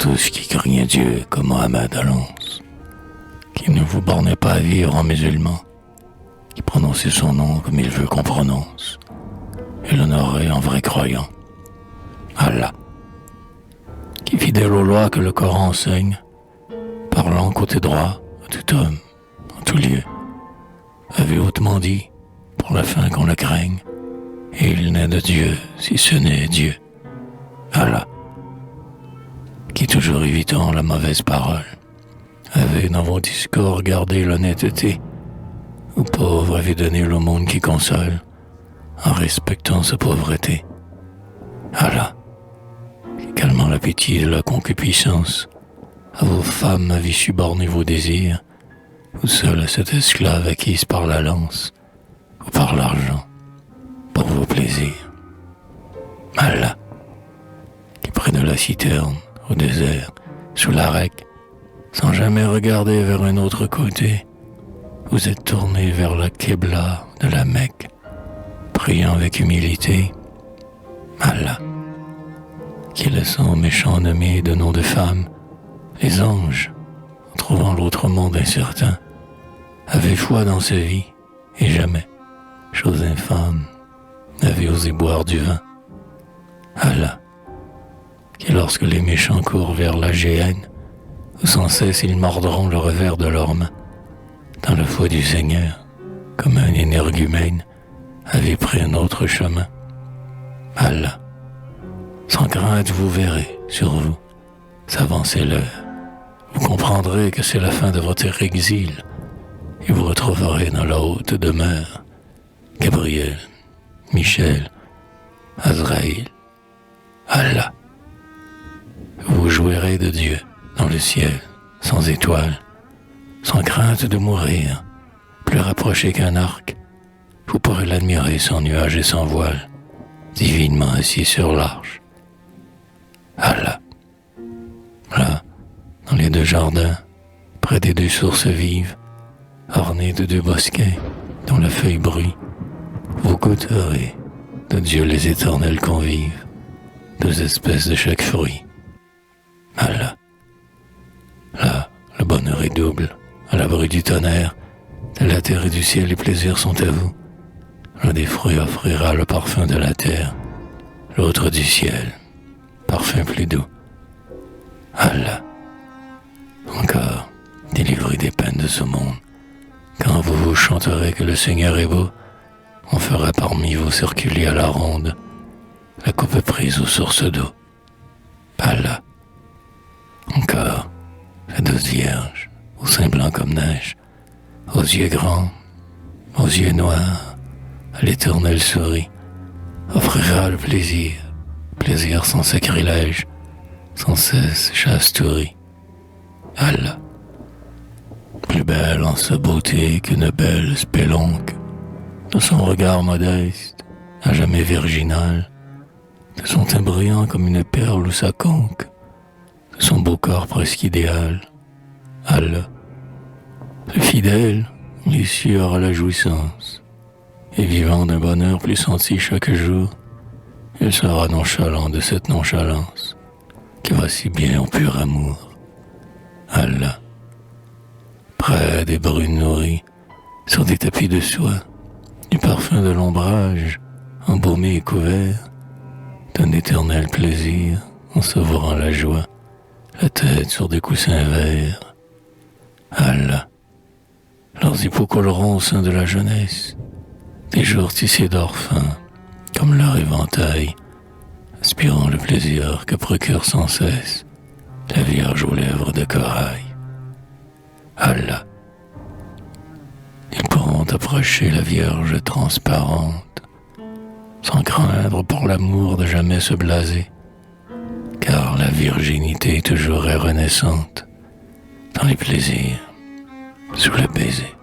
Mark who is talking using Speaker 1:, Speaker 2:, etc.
Speaker 1: tous qui craignez Dieu comme Mohammed Alonso, qui ne vous bornez pas à vivre en musulman, qui prononcez son nom comme il veut qu'on prononce, et l'honorez en vrai croyant. Allah, qui fidèle aux lois que le Coran enseigne, parlant côté droit à tout homme, en tout lieu, avait hautement dit, pour la fin qu'on le craigne, et il n'est de Dieu si ce n'est Dieu. Allah, qui toujours évitant la mauvaise parole, avait dans vos discours gardé l'honnêteté, aux pauvres avait donné l'aumône qui console, en respectant sa pauvreté. Allah, qui calmant l'appétit de la concupiscence, à vos femmes avait su borner vos désirs, ou seul à cette esclave acquise par la lance, ou par l'argent, pour vos plaisirs. Allah, qui près de la citerne, au désert, sous l'arec, sans jamais regarder vers un autre côté, vous êtes tourné vers la Qibla de la Mecque, priant avec humilité. Allah, qui laissant aux méchants nommés de noms de femmes, les anges, en trouvant l'autre monde incertain, avaient foi dans sa vie, et jamais, chose infâme, n'avait osé boire du vin. Allah, qui lorsque les méchants courent vers la géhenne, sans cesse ils mordront le revers de leurs mains, dans la foi du Seigneur, comme un énergumène avait pris un autre chemin. Allah, sans crainte vous verrez sur vous s'avancer l'heure. Vous comprendrez que c'est la fin de votre exil et vous retrouverez dans la haute demeure Gabriel, Michel, Azraïl, Allah. Vous jouirez de Dieu dans le ciel, sans étoiles, sans crainte de mourir, plus rapproché qu'un arc. Vous pourrez l'admirer sans nuages et sans voile, divinement assis sur l'arche. Allah, là, dans les deux jardins, près des deux sources vives, ornées de deux bosquets dont la feuille bruit, vous goûterez de Dieu les éternels convives, deux espèces de chaque fruit. Allah, là, le bonheur est double, à l'abri du tonnerre, de la terre et du ciel les plaisirs sont à vous. L'un des fruits offrira le parfum de la terre, l'autre du ciel, parfum plus doux. Allah, encore, délivré des peines de ce monde, quand vous vous chanterez que le Seigneur est beau, on fera parmi vous circuler à la ronde la coupe prise aux sources d'eau. Allah, encore, la douce Vierge, au sein blanc comme neige, aux yeux grands, aux yeux noirs, à l'éternel souris, offrira le plaisir, plaisir sans sacrilège, sans cesse chasterie. Allah, plus belle en sa beauté qu'une belle spélonque, de son regard modeste, à jamais virginal, de son teint brillant comme une perle ou sa conque, de son beau corps presque idéal. Allah, le fidèle, les sieurs à la jouissance, et vivant d'un bonheur plus senti chaque jour, il sera nonchalant de cette nonchalance qui va si bien au pur amour. Allah, près des brunes nourries, sur des tapis de soie, du parfum de l'ombrage, embaumé et couvert, d'un éternel plaisir, en savourant la joie, la tête sur des coussins verts. Allah, leurs époux colleront au sein de la jeunesse, des jours tissés d'or fin, comme leur éventail, aspirant le plaisir que procure sans cesse la Vierge aux lèvres de corail. Allah, ils pourront approcher la Vierge transparente, sans craindre pour l'amour de jamais se blaser, car la virginité toujours est renaissante dans les plaisirs, sous le baiser.